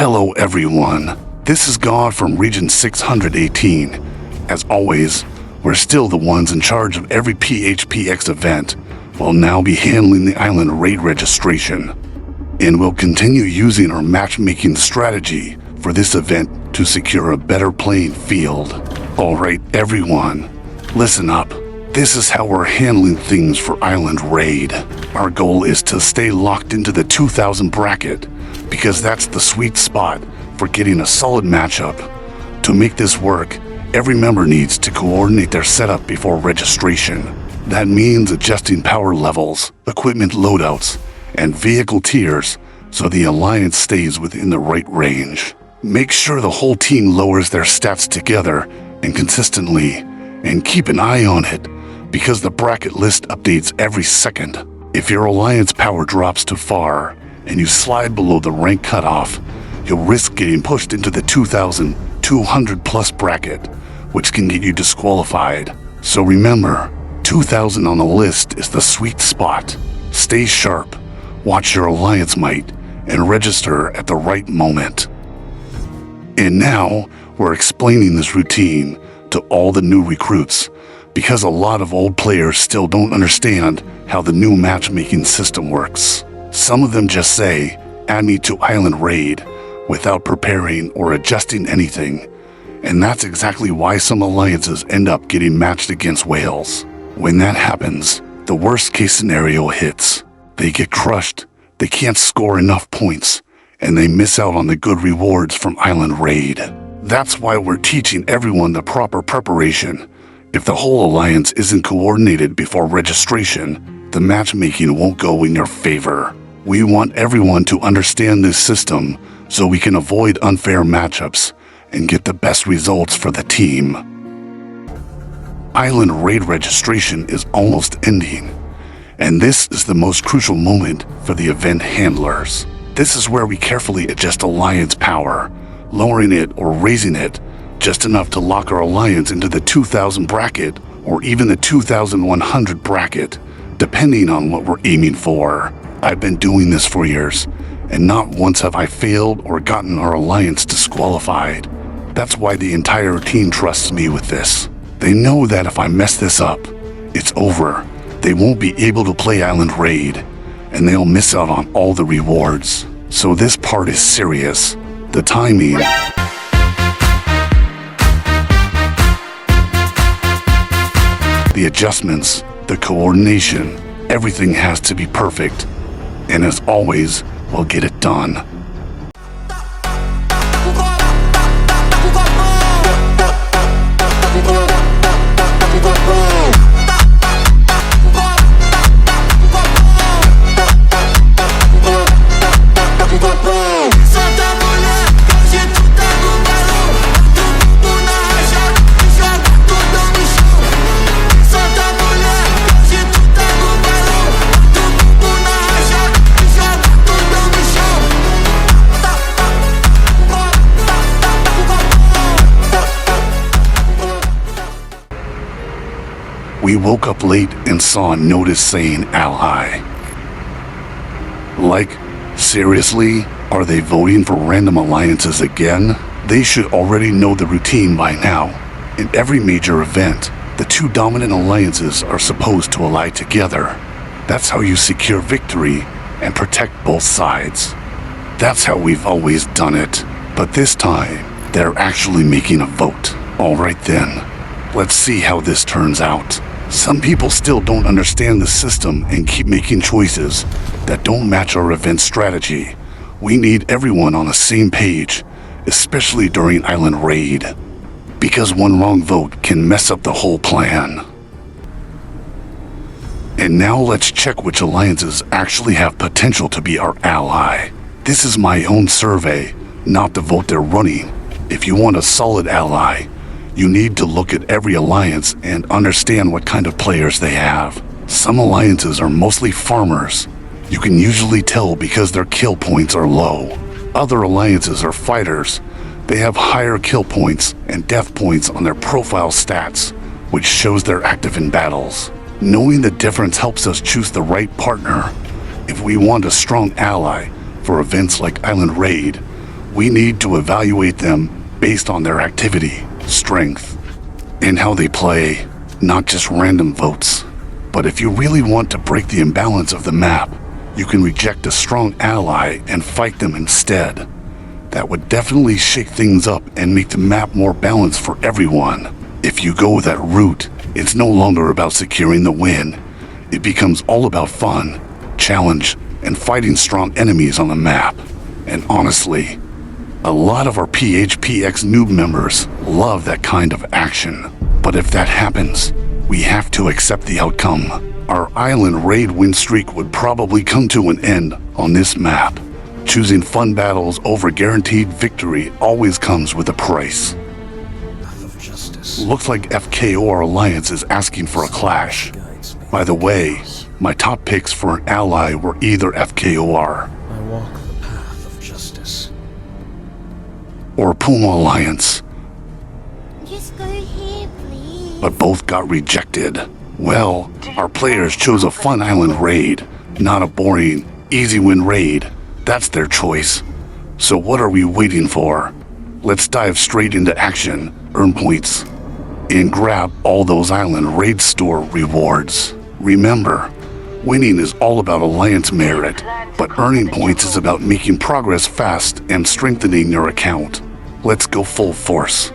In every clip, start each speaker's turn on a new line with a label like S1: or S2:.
S1: Hello everyone, this is God from Region 618. As always, we're still the ones in charge of every PHPX event. We'll now be handling the island raid registration. And we'll continue using our matchmaking strategy for this event to secure a better playing field. Alright everyone, listen up. This is how we're handling things for Island Raid. Our goal is to stay locked into the 2000 bracket, because that's the sweet spot for getting a solid matchup. To make this work, every member needs to coordinate their setup before registration. That means adjusting power levels, equipment loadouts, and vehicle tiers so the alliance stays within the right range. Make sure the whole team lowers their stats together and consistently, and keep an eye on it, because the bracket list updates every second. If your alliance power drops too far and you slide below the rank cutoff, you'll risk getting pushed into the 2,200 plus bracket, which can get you disqualified. So remember, 2,000 on the list is the sweet spot. Stay sharp, watch your alliance might, and register at the right moment. And now, we're explaining this routine to all the new recruits, because a lot of old players still don't understand how the new matchmaking system works. Some of them just say, "Add me to Island Raid," without preparing or adjusting anything. And that's exactly why some alliances end up getting matched against whales. When that happens, the worst case scenario hits. They get crushed, they can't score enough points, and they miss out on the good rewards from Island Raid. That's why we're teaching everyone the proper preparation. If the whole alliance isn't coordinated before registration, the matchmaking won't go in your favor. We want everyone to understand this system so we can avoid unfair matchups and get the best results for the team. Island Raid registration is almost ending, and this is the most crucial moment for the event handlers. This is where we carefully adjust alliance power, lowering it or raising it just enough to lock our alliance into the 2000 bracket or even the 2100 bracket, depending on what we're aiming for. I've been doing this for years, and not once have I failed or gotten our alliance disqualified. That's why the entire team trusts me with this. They know that if I mess this up, it's over. They won't be able to play Island Raid, and they'll miss out on all the rewards. So this part is serious. The timing, the adjustments, the coordination, everything has to be perfect. And as always, we'll get it done. We woke up late and saw a notice saying ally. Like, seriously? Are they voting for random alliances again? They should already know the routine by now. In every major event, the two dominant alliances are supposed to ally together. That's how you secure victory and protect both sides. That's how we've always done it. But this time, they're actually making a vote. Alright then, let's see how this turns out. Some people still don't understand the system and keep making choices that don't match our event strategy. We need everyone on the same page, especially during Island Raid, because one wrong vote can mess up the whole plan. And now let's check which alliances actually have potential to be our ally. This is my own survey, not the vote they're running. If you want a solid ally, you need to look at every alliance and understand what kind of players they have. Some alliances are mostly farmers. You can usually tell because their kill points are low. Other alliances are fighters. They have higher kill points and death points on their profile stats, which shows they're active in battles. Knowing the difference helps us choose the right partner. If we want a strong ally for events like Island Raid, We need to evaluate them based on their activity, strength, and how they play, not just random votes. But if you really want to break the imbalance of the map, you can reject a strong ally and fight them instead. That would definitely shake things up and make the map more balanced for everyone. If you go that route, it's no longer about securing the win. It becomes all about fun, challenge, and fighting strong enemies on the map. And honestly, a lot of our PHPX noob members love that kind of action. But if that happens, we have to accept the outcome. Our island raid win streak would probably come to an end on this map. Choosing fun battles over guaranteed victory always comes with a price. Looks like FKOR Alliance is asking for a clash. By the way, my top picks for an ally were either FKOR
S2: I walk the path of justice.
S1: or Puma Alliance,
S3: Just go here, please.
S1: but both got rejected. Well, our players chose a fun island raid, not a boring, easy win raid. That's their choice. So what are we waiting for? Let's dive straight into action, earn points, and grab all those island raid store rewards. Remember, winning is all about alliance merit, but earning points is about making progress fast and strengthening your account. Let's go full force.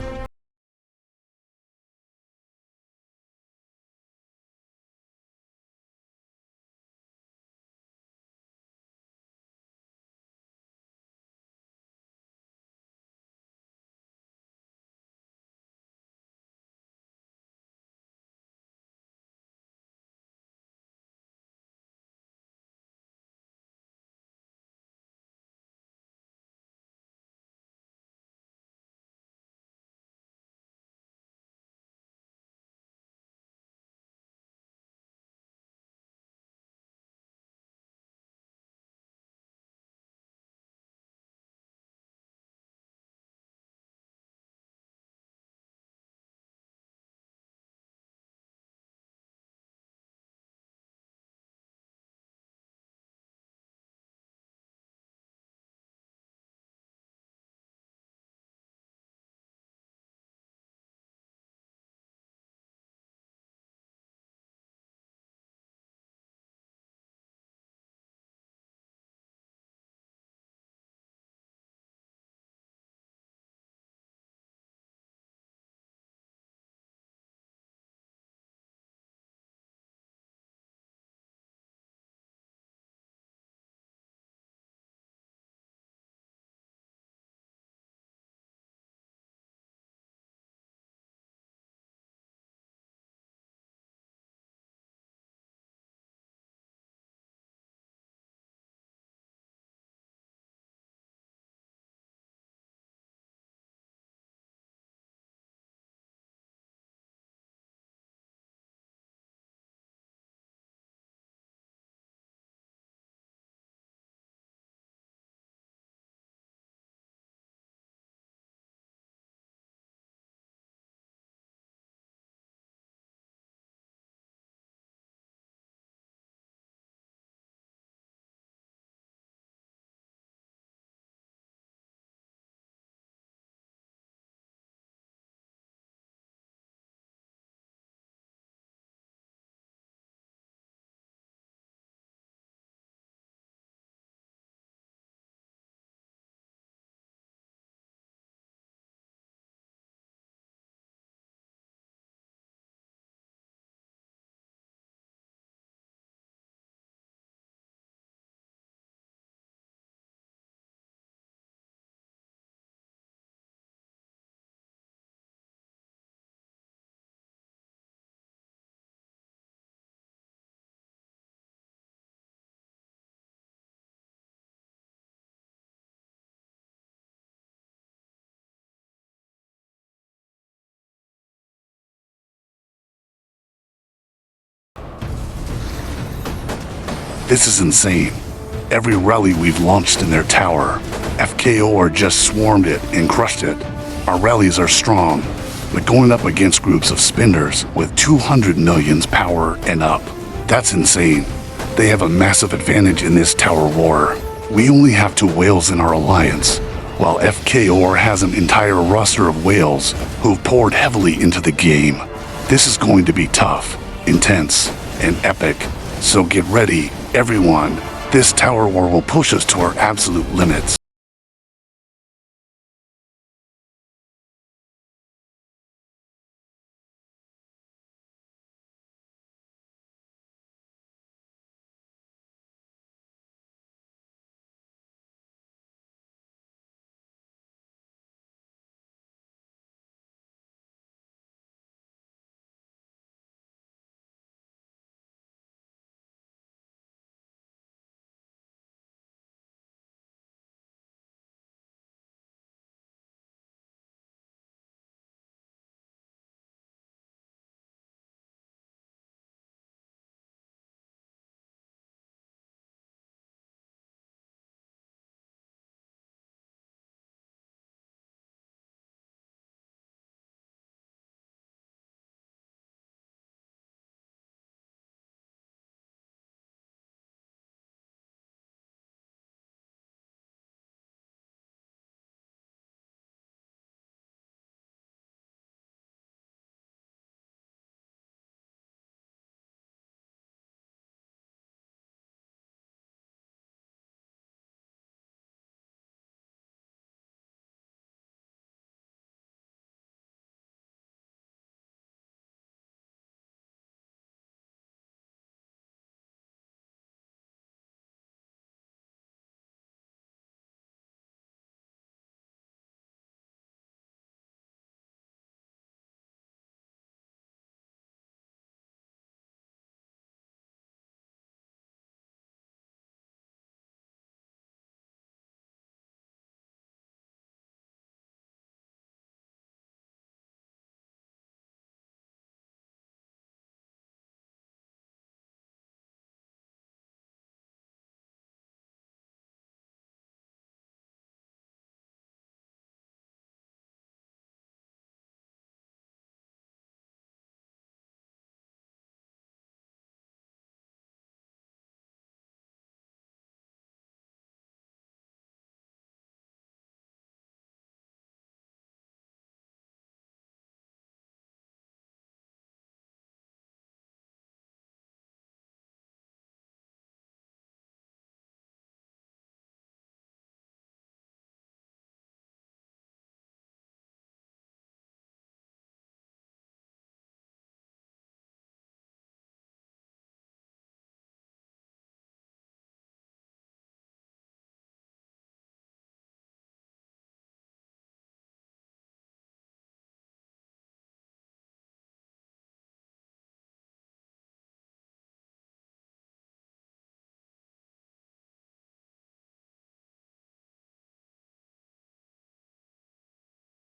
S1: This is insane. Every rally we've launched in their tower, FKOR just swarmed it and crushed it. Our rallies are strong, but going up against groups of spinners with 200 millions power and up, that's insane. They have a massive advantage in this tower war. We only have 2 whales in our alliance, while FKOR has an entire roster of whales who've poured heavily into the game. This is going to be tough, intense, and epic, so get ready, everyone. This tower war will push us to our absolute limits.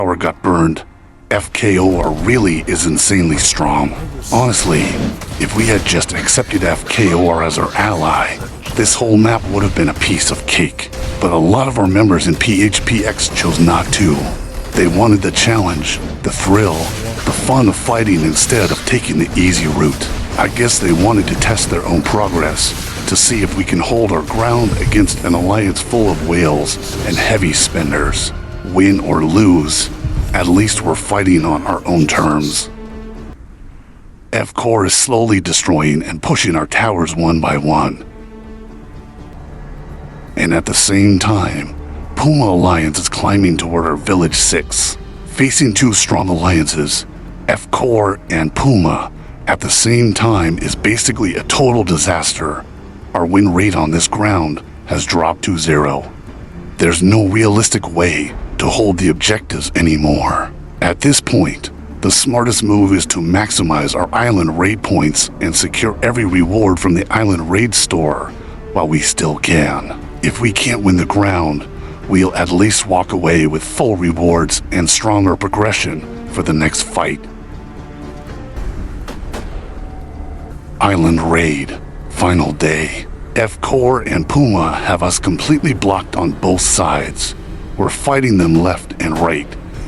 S1: Tower got burned. FKOR really is insanely strong. Honestly, if we had just accepted FKOR as our ally, this whole map would have been a piece of cake. But a lot of our members in PHPX chose not to. They wanted the challenge, the thrill, the fun of fighting instead of taking the easy route. I guess they wanted to test their own progress, to see if we can hold our ground against an alliance full of whales and heavy spenders. Win or lose, at least we're fighting on our own terms. F-Core is slowly destroying and pushing our towers one by one. And at the same time, Puma Alliance is climbing toward our Village 6. Facing two strong alliances, F-Core and Puma, at the same time is basically a total disaster. Our win rate on this ground has dropped to 0. There's no realistic way to hold the objectives anymore. At this point, the smartest move is to maximize our island raid points and secure every reward from the island raid store while we still can. If we can't win the ground, we'll at least walk away with full rewards and stronger progression for the next fight. Island Raid, final day. F-Core and Puma have us completely blocked on both sides. We're fighting them left and right,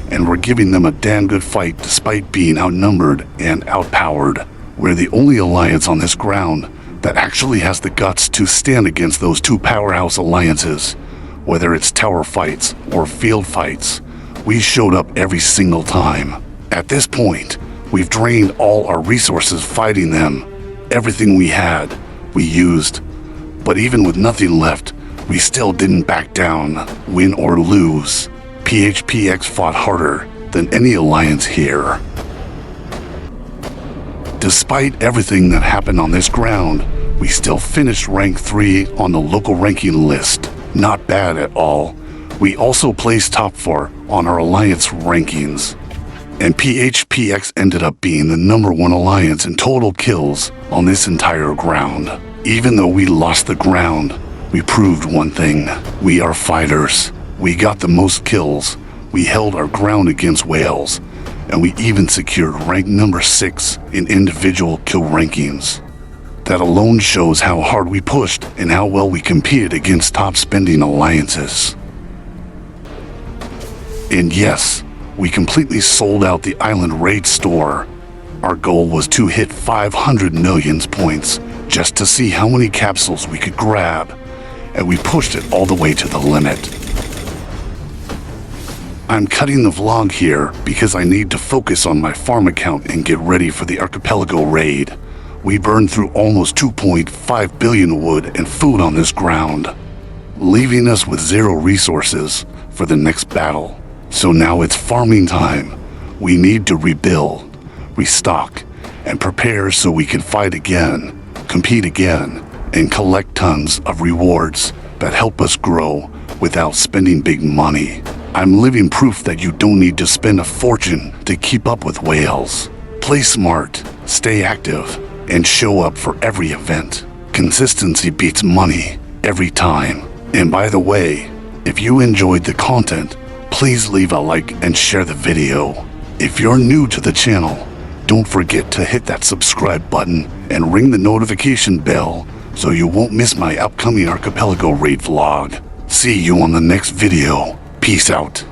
S1: and we're giving them a damn good fight despite being outnumbered and outpowered. We're the only alliance on this ground that actually has the guts to stand against those two powerhouse alliances. Whether it's tower fights or field fights, we showed up every single time. At this point, we've drained all our resources fighting them. Everything we had, we used. But even with nothing left, we still didn't back down, win or lose. PHPX fought harder than any alliance here. Despite everything that happened on this ground, we still finished rank 3 on the local ranking list. Not bad at all. We also placed top 4 on our alliance rankings. And PHPX ended up being the #1 alliance in total kills on this entire ground. Even though we lost the ground, we proved one thing. We are fighters. We got the most kills. We held our ground against whales. And we even secured rank number 6 in individual kill rankings. That alone shows how hard we pushed and how well we competed against top spending alliances. And yes, we completely sold out the Island Raid store. Our goal was to hit 500 million points just to see how many capsules we could grab, and we pushed it all the way to the limit. I'm cutting the vlog here because I need to focus on my farm account and get ready for the Archipelago raid. We burned through almost 2.5 billion wood and food on this ground, leaving us with 0 resources for the next battle. So now it's farming time. We need to rebuild, restock, and prepare so we can fight again, compete again, and collect tons of rewards that help us grow without spending big money. I'm living proof that you don't need to spend a fortune to keep up with whales. Play smart, stay active, and show up for every event. Consistency beats money every time. And by the way, if you enjoyed the content, please leave a like and share the video. If you're new to the channel, don't forget to hit that subscribe button and ring the notification bell so you won't miss my upcoming Archipelago raid vlog. See you on the next video. Peace out.